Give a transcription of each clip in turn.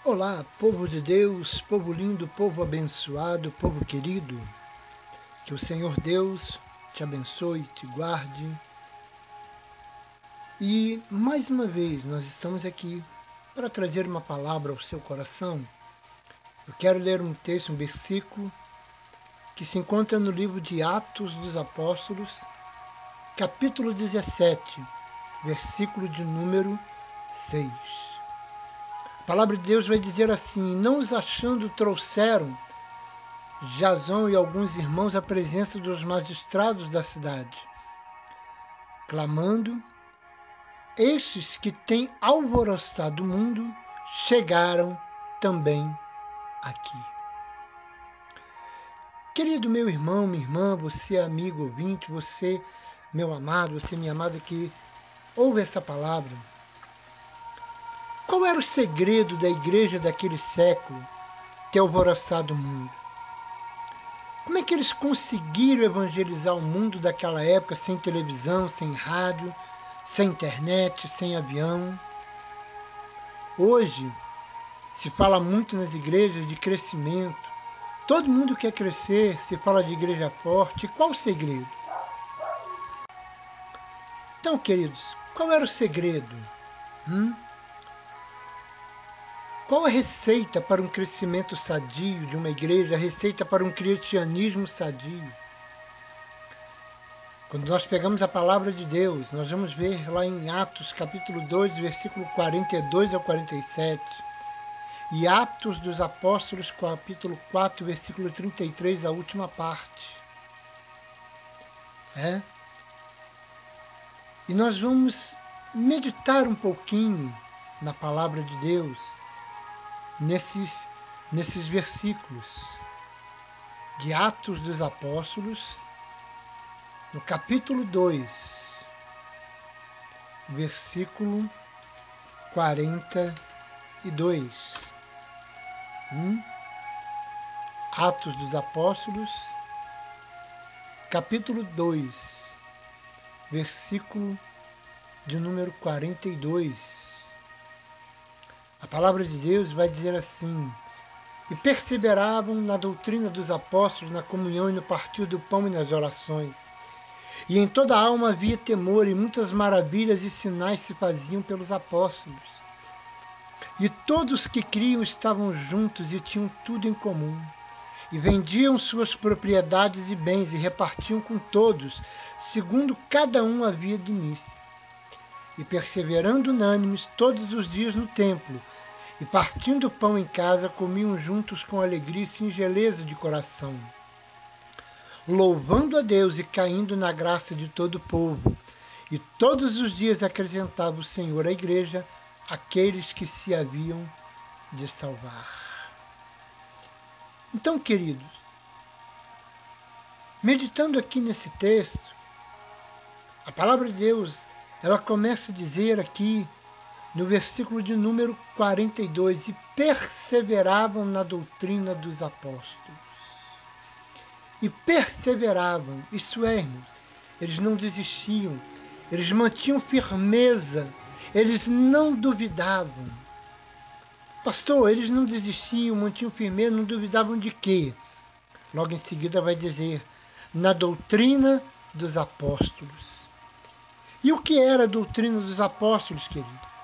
Olá, povo de Deus, povo lindo, povo abençoado, povo querido. Que o Senhor Deus te abençoe, te guarde. E mais uma vez nós estamos aqui para trazer uma palavra ao seu coração. Eu quero ler um texto, um versículo que se encontra no livro de Atos dos Apóstolos, capítulo 17, versículo de número 6. A palavra de Deus vai dizer assim: não os achando, trouxeram Jasão e alguns irmãos à presença dos magistrados da cidade, clamando: estes que têm alvoroçado o mundo chegaram também aqui. Querido meu irmão, minha irmã, você amigo ouvinte, você meu amado, você minha amada que ouve essa palavra. Qual era o segredo da igreja daquele século ter alvoroçado o mundo? Como é que eles conseguiram evangelizar o mundo daquela época sem televisão, sem rádio, sem internet, sem avião? Hoje se fala muito nas igrejas de crescimento. Todo mundo quer crescer, se fala de igreja forte. Qual o segredo? Então, queridos, qual era o segredo? Qual a receita para um crescimento sadio de uma igreja, a receita para um cristianismo sadio? Quando nós pegamos a palavra de Deus, nós vamos ver lá em Atos capítulo 2, versículo 42 ao 47, e Atos dos Apóstolos capítulo 4, versículo 33, a última parte. E nós vamos meditar um pouquinho na palavra de Deus, nesses versículos de Atos dos Apóstolos, no capítulo 2, versículo 42. Atos dos Apóstolos, capítulo 2, versículo de número 42. A palavra de Deus vai dizer assim: e perseveravam na doutrina dos apóstolos, na comunhão e no partir do pão e nas orações. E em toda a alma havia temor, e muitas maravilhas e sinais se faziam pelos apóstolos. E todos que criam estavam juntos e tinham tudo em comum. E vendiam suas propriedades e bens e repartiam com todos, segundo cada um havia de início. E perseverando unânimes todos os dias no templo, e partindo o pão em casa, comiam juntos com alegria e singeleza de coração, louvando a Deus e caindo na graça de todo o povo. E todos os dias acrescentava o Senhor à igreja aqueles que se haviam de salvar. Então, queridos, meditando aqui nesse texto, a palavra de Deus, ela começa a dizer aqui, no versículo de número 42, e perseveravam na doutrina dos apóstolos. E perseveravam, isso é, irmãos, eles não desistiam, eles mantinham firmeza, eles não duvidavam. Pastor, eles não desistiam, mantinham firmeza, não duvidavam de quê? Logo em seguida vai dizer, na doutrina dos apóstolos. E o que era a doutrina dos apóstolos, querido?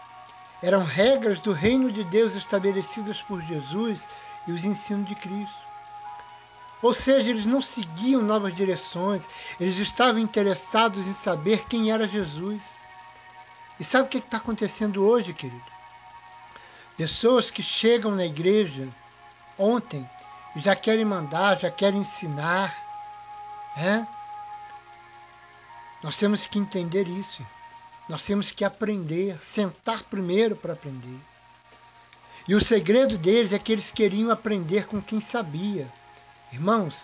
Eram regras do reino de Deus estabelecidas por Jesus e os ensinos de Cristo. Ou seja, eles não seguiam novas direções, eles estavam interessados em saber quem era Jesus. E sabe o que está acontecendo hoje, querido? Pessoas que chegam na igreja ontem e já querem mandar, já querem ensinar. Nós temos que entender isso. Nós temos que aprender, sentar primeiro para aprender. E o segredo deles é que eles queriam aprender com quem sabia. Irmãos,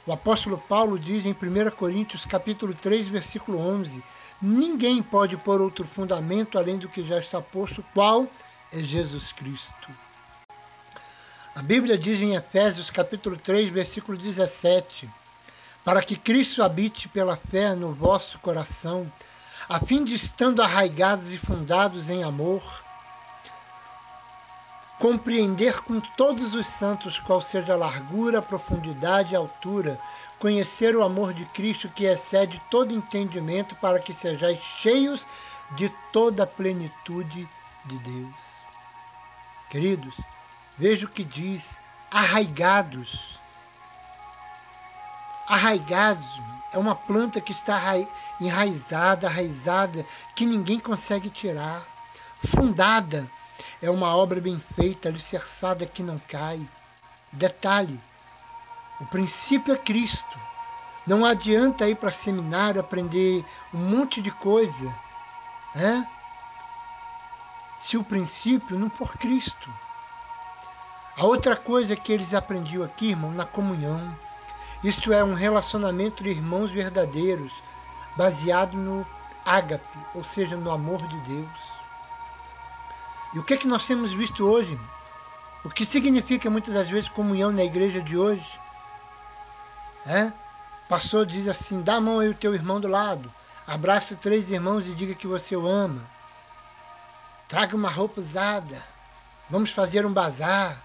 o apóstolo Paulo diz em 1 Coríntios capítulo 3, versículo 11, ninguém pode pôr outro fundamento além do que já está posto, qual é Jesus Cristo. A Bíblia diz em Efésios capítulo 3, versículo 17, para que Cristo habite pela fé no vosso coração, a fim de estando arraigados e fundados em amor, compreender com todos os santos qual seja a largura, a profundidade e a altura, conhecer o amor de Cristo que excede todo entendimento, para que sejais cheios de toda a plenitude de Deus. Queridos, veja o que diz: arraigados. Arraigados é uma planta que está enraizada, que ninguém consegue tirar. Fundada é uma obra bem feita, alicerçada, que não cai. Detalhe: o princípio é Cristo. Não adianta ir para seminário aprender um monte de coisa, né? Se o princípio não for Cristo. A outra coisa que eles aprendiam aqui, irmão, na comunhão. Isto é um relacionamento de irmãos verdadeiros, baseado no ágape, ou seja, no amor de Deus. E o que é que nós temos visto hoje? O que significa muitas das vezes comunhão na igreja de hoje? O pastor diz assim: dá a mão aí ao teu irmão do lado, abraça 3 irmãos e diga que você o ama. Traga uma roupa usada, vamos fazer um bazar.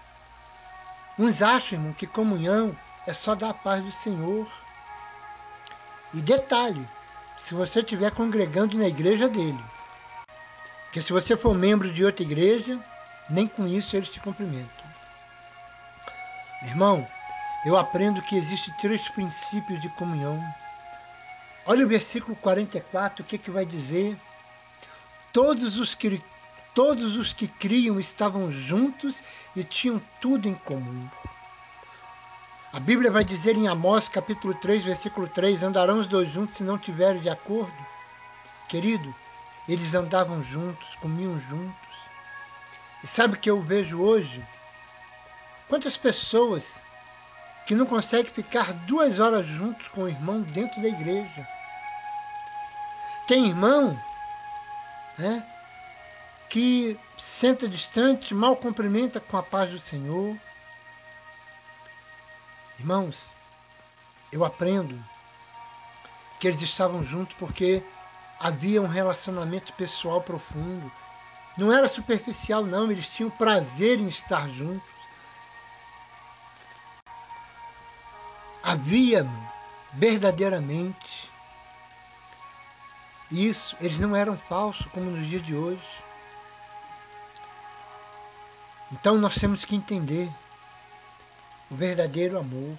Uns acham, irmão, que comunhão é só dar a paz do Senhor. E detalhe, se você estiver congregando na igreja dele, porque se você for membro de outra igreja, nem com isso eles te cumprimentam. Irmão, eu aprendo que existem 3 princípios de comunhão. Olha o versículo 44, o que vai dizer? Todos os que criam estavam juntos e tinham tudo em comum. A Bíblia vai dizer em Amós, capítulo 3, versículo 3, andarão os 2 juntos se não tiverem de acordo? Querido, eles andavam juntos, comiam juntos. E sabe o que eu vejo hoje? Quantas pessoas que não conseguem ficar 2 horas juntos com o irmão dentro da igreja. Tem irmão, que senta distante, mal cumprimenta com a paz do Senhor. Irmãos, eu aprendo que eles estavam juntos porque havia um relacionamento pessoal profundo. Não era superficial, não. Eles tinham prazer em estar juntos. Havia verdadeiramente isso. Eles não eram falsos como nos dias de hoje. Então nós temos que entender o verdadeiro amor.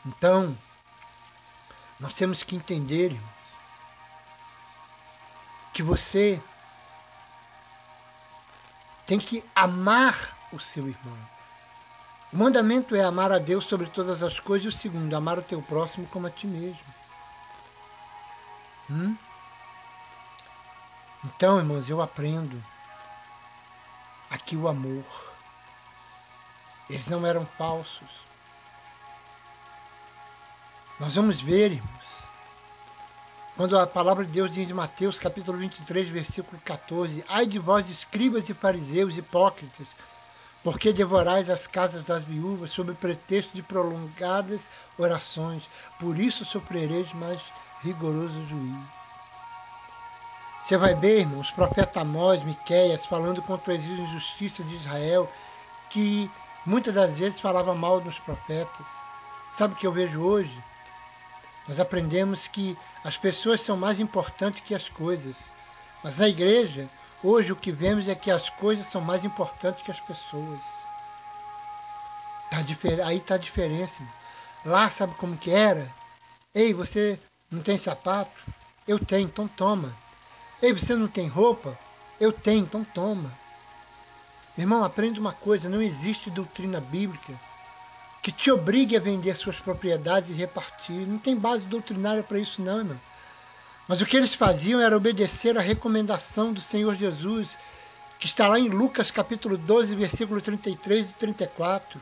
Então, nós temos que entender, irmãos, que você tem que amar o seu irmão. O mandamento é amar a Deus sobre todas as coisas, e o segundo, amar o teu próximo como a ti mesmo. Então, irmãos, eu aprendo aqui o amor. Eles não eram falsos. Nós vamos ver, irmãos, quando a palavra de Deus diz em Mateus capítulo 23, versículo 14: ai de vós, escribas e fariseus hipócritas, porque devorais as casas das viúvas sob pretexto de prolongadas orações, por isso sofrereis mais rigoroso juízo. Você vai ver, irmão, os profetas Amós, Miqueias, falando contra as injustiças de Israel, que muitas das vezes falava mal dos profetas. Sabe o que eu vejo hoje? Nós aprendemos que as pessoas são mais importantes que as coisas. Mas na igreja, hoje o que vemos é que as coisas são mais importantes que as pessoas. Aí está a diferença. Lá, sabe como que era? Ei, você não tem sapato? Eu tenho, então toma. Ei, você não tem roupa? Eu tenho, então toma. Meu irmão, aprenda uma coisa, não existe doutrina bíblica que te obrigue a vender suas propriedades e repartir. Não tem base doutrinária para isso não, irmão. Mas o que eles faziam era obedecer à recomendação do Senhor Jesus, que está lá em Lucas capítulo 12, versículo 33 e 34.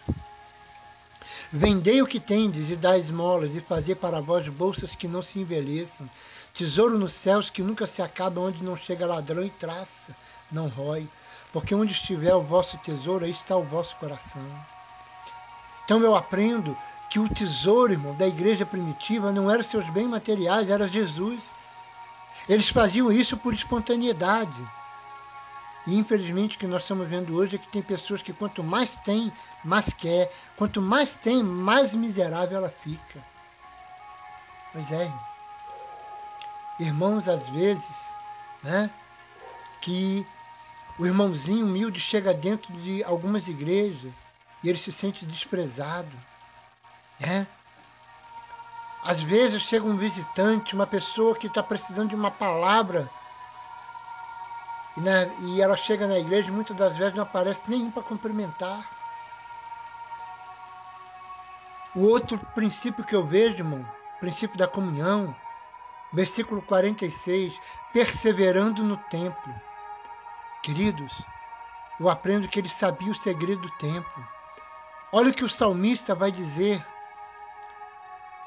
Vendei o que tendes e dai esmolas, e fazei para vós bolsas que não se envelheçam, tesouro nos céus que nunca se acaba, onde não chega ladrão e traça, não rói. Porque onde estiver o vosso tesouro, aí está o vosso coração. Então eu aprendo que o tesouro, irmão, da igreja primitiva não eram seus bens materiais, era Jesus. Eles faziam isso por espontaneidade. E infelizmente o que nós estamos vendo hoje é que tem pessoas que quanto mais tem, mais quer. Quanto mais tem, mais miserável ela fica. Pois é, irmãos, às vezes, né, que o irmãozinho humilde chega dentro de algumas igrejas e ele se sente desprezado, né? Às vezes chega um visitante, uma pessoa que está precisando de uma palavra e ela chega na igreja e muitas das vezes não aparece nenhum para cumprimentar. O outro princípio que eu vejo, irmão, princípio da comunhão, versículo 46, perseverando no templo. Queridos, eu aprendo que ele sabia o segredo do templo. Olha o que o salmista vai dizer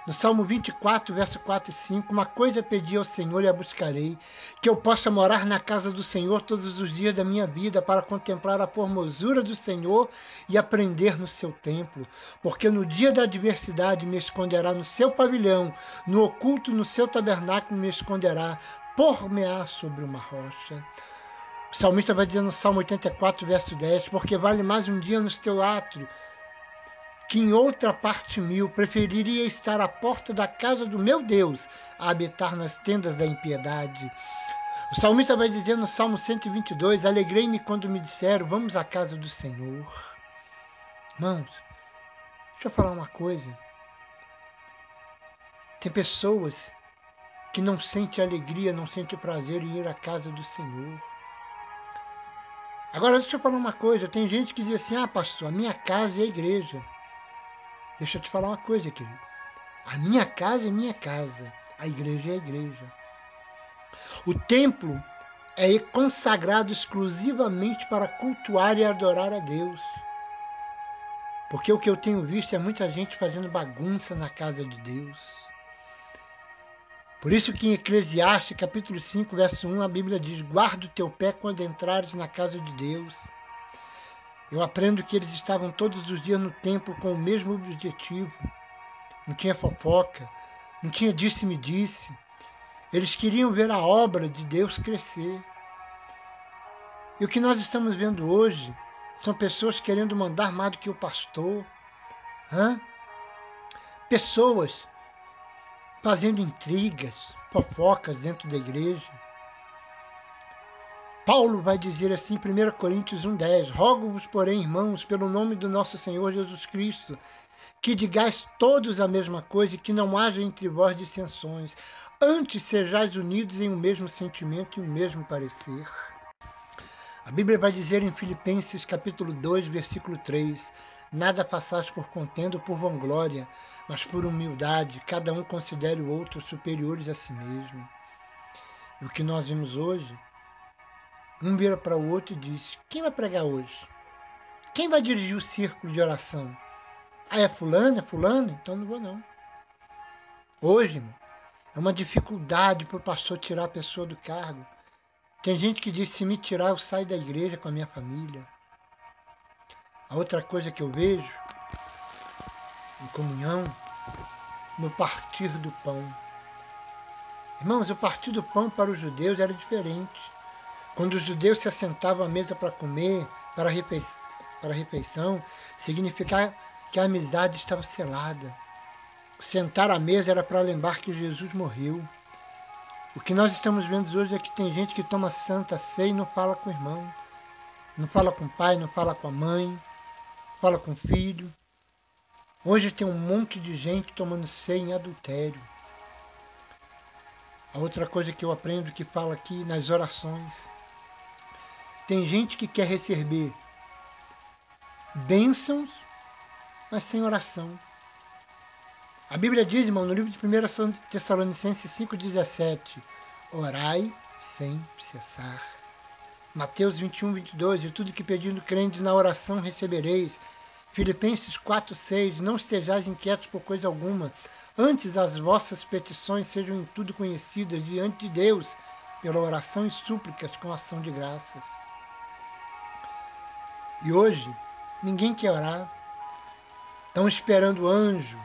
no Salmo 24, verso 4 e 5, uma coisa pedi ao Senhor e a buscarei, que eu possa morar na casa do Senhor todos os dias da minha vida, para contemplar a formosura do Senhor e aprender no seu templo. Porque no dia da adversidade me esconderá no seu pavilhão, no oculto no seu tabernáculo me esconderá, por-me-á sobre uma rocha. O salmista vai dizer no Salmo 84, verso 10, porque vale mais um dia no teu átrio, que em outra parte mil, preferiria estar à porta da casa do meu Deus a habitar nas tendas da impiedade. O salmista vai dizer no Salmo 122, alegrei-me quando me disseram, vamos à casa do Senhor. Irmãos, deixa eu falar uma coisa. Tem pessoas que não sentem alegria, não sentem prazer em ir à casa do Senhor. Agora, deixa eu falar uma coisa. Tem gente que diz assim, pastor, a minha casa é a igreja. Deixa eu te falar uma coisa, querido. A minha casa é minha casa, a igreja é a igreja. O templo é consagrado exclusivamente para cultuar e adorar a Deus. Porque o que eu tenho visto é muita gente fazendo bagunça na casa de Deus. Por isso que em Eclesiastes, capítulo 5, verso 1, a Bíblia diz, guarda o teu pé quando entrares na casa de Deus. Eu aprendo que eles estavam todos os dias no templo com o mesmo objetivo. Não tinha fofoca, não tinha disse-me-disse. Eles queriam ver a obra de Deus crescer. E o que nós estamos vendo hoje são pessoas querendo mandar mais do que o pastor. Pessoas fazendo intrigas, fofocas dentro da igreja. Paulo vai dizer assim em 1 Coríntios 1,10, rogo-vos, porém, irmãos, pelo nome do nosso Senhor Jesus Cristo, que digais todos a mesma coisa e que não haja entre vós dissensões. Antes sejais unidos em um mesmo sentimento e um mesmo parecer. A Bíblia vai dizer em Filipenses capítulo 2, versículo 3, nada façais por contenda ou por vanglória, mas por humildade, cada um considere o outro superiores a si mesmo. E o que nós vimos hoje, um vira para o outro e diz, quem vai pregar hoje? Quem vai dirigir o círculo de oração? É fulano? É fulano? Então não vou não. Hoje, irmão, é uma dificuldade para o pastor tirar a pessoa do cargo. Tem gente que diz, se me tirar, eu saio da igreja com a minha família. A outra coisa que eu vejo, em comunhão, no partir do pão. Irmãos, o partir do pão para os judeus era diferente. Quando os judeus se assentavam à mesa para comer, para a refeição, significava que a amizade estava selada. Sentar à mesa era para lembrar que Jesus morreu. O que nós estamos vendo hoje é que tem gente que toma santa ceia e não fala com o irmão, não fala com o pai, não fala com a mãe, fala com o filho. Hoje tem um monte de gente tomando ceia em adultério. A outra coisa que eu aprendo que fala aqui nas orações, tem gente que quer receber bênçãos, mas sem oração. A Bíblia diz, irmão, no livro de 1 Tessalonicenses 5,17, orai sem cessar. Mateus 21, 22, e tudo que pedindo crentes na oração recebereis. Filipenses 4, 6, não estejais inquietos por coisa alguma, antes as vossas petições sejam em tudo conhecidas diante de Deus, pela oração e súplicas com ação de graças. E hoje, ninguém quer orar. Estão esperando anjo,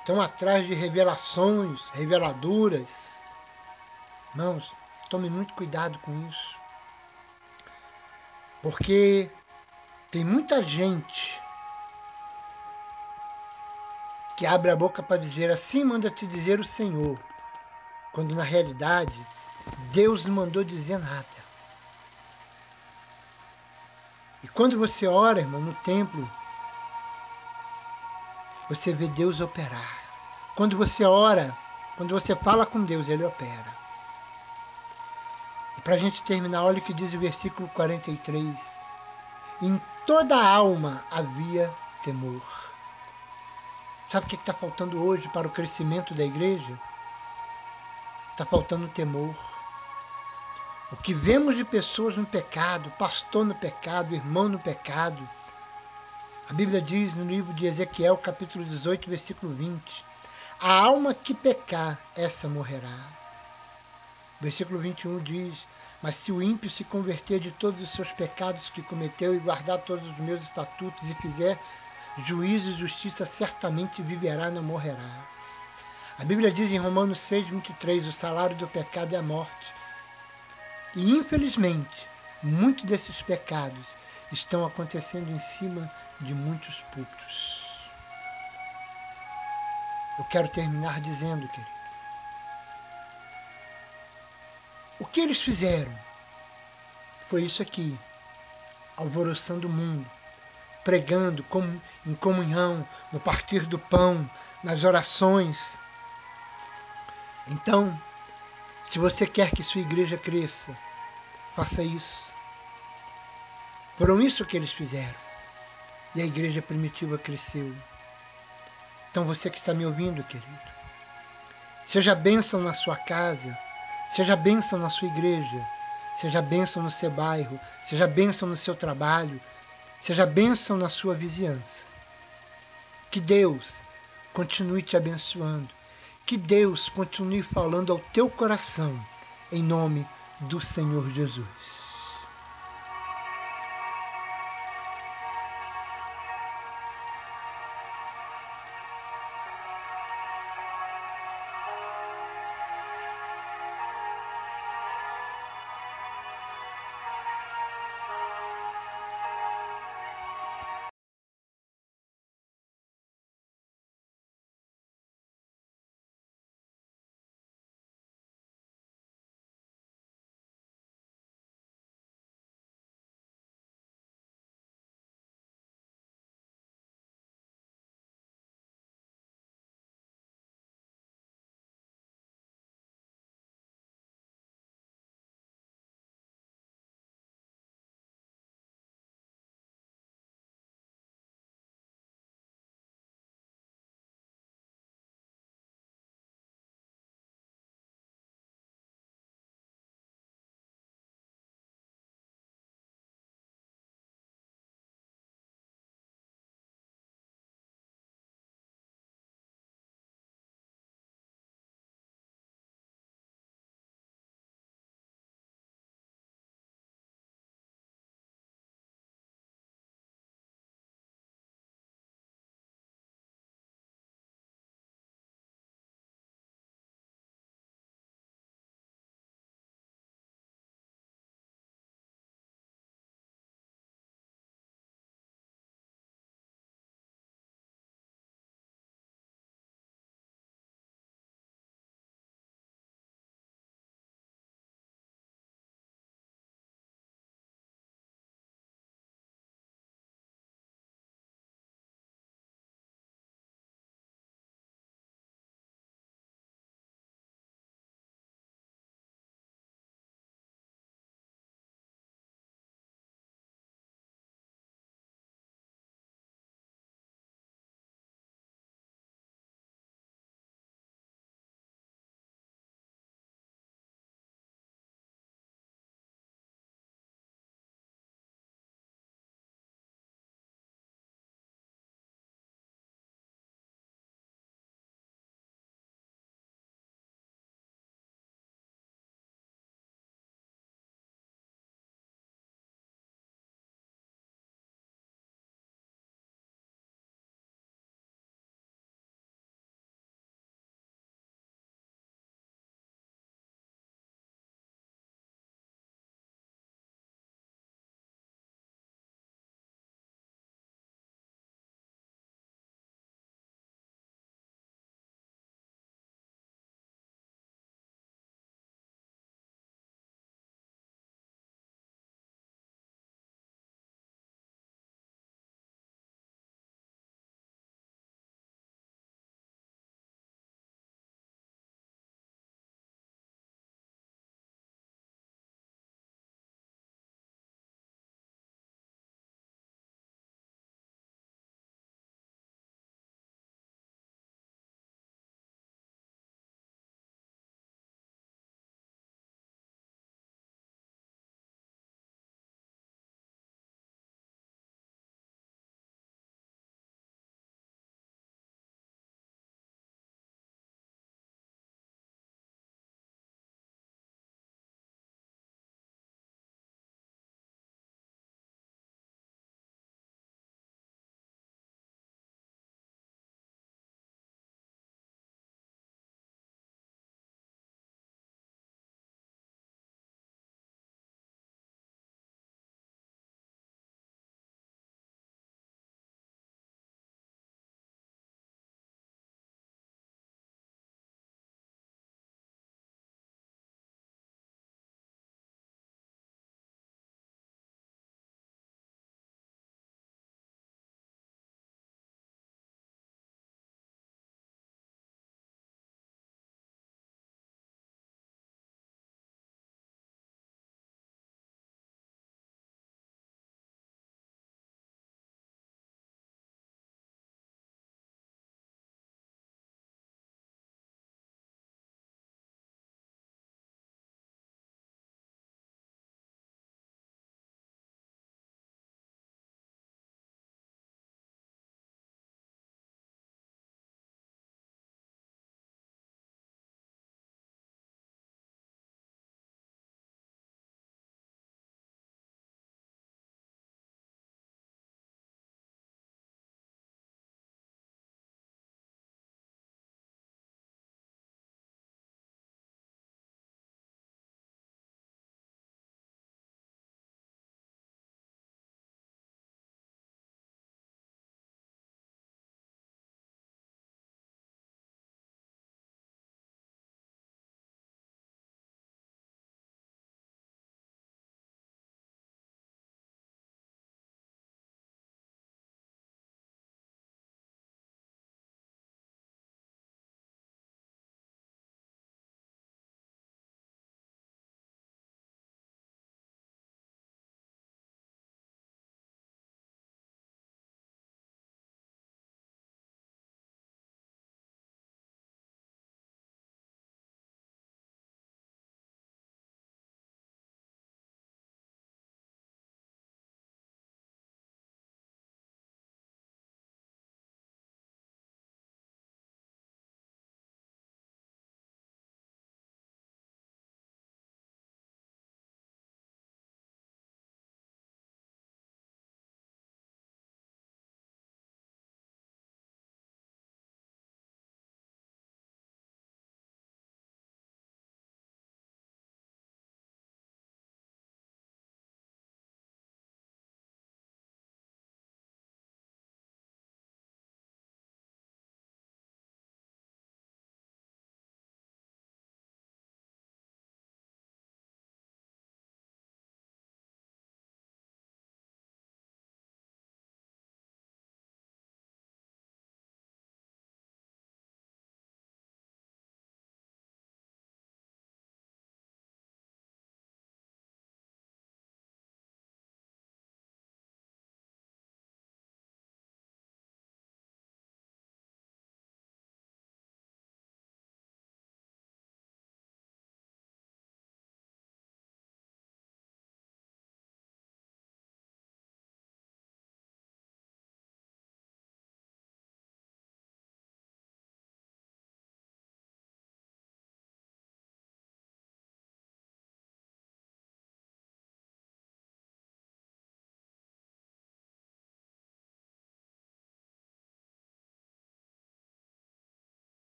estão atrás de revelações, reveladuras. Irmãos, tome muito cuidado com isso. Porque tem muita gente que abre a boca para dizer assim manda te dizer o Senhor, quando na realidade Deus não mandou dizer nada. E quando você ora, irmão, no templo, você vê Deus operar. Quando você ora, quando você fala com Deus, Ele opera. E para a gente terminar, olha o que diz o versículo 43. Em toda a alma havia temor. Sabe o que está faltando hoje para o crescimento da igreja? Está faltando temor. O que vemos de pessoas no pecado, pastor no pecado, irmão no pecado. A Bíblia diz no livro de Ezequiel, capítulo 18, versículo 20. A alma que pecar, essa morrerá. Versículo 21 diz: mas se o ímpio se converter de todos os seus pecados que cometeu e guardar todos os meus estatutos e fizer juízo e justiça, certamente viverá, não morrerá. A Bíblia diz em Romanos 6, 23, o salário do pecado é a morte. E infelizmente, muitos desses pecados estão acontecendo em cima de muitos púlpitos. Eu quero terminar dizendo, querido, o que eles fizeram foi isso aqui, alvoroçando o mundo, pregando em comunhão, no partir do pão, nas orações. Então, se você quer que sua igreja cresça, faça isso. Foram isso que eles fizeram. E a igreja primitiva cresceu. Então você que está me ouvindo, querido, seja bênção na sua casa, seja bênção na sua igreja, seja bênção no seu bairro, seja bênção no seu trabalho, seja bênção na sua vizinhança. Que Deus continue te abençoando. Que Deus continue falando ao teu coração, em nome do Senhor Jesus.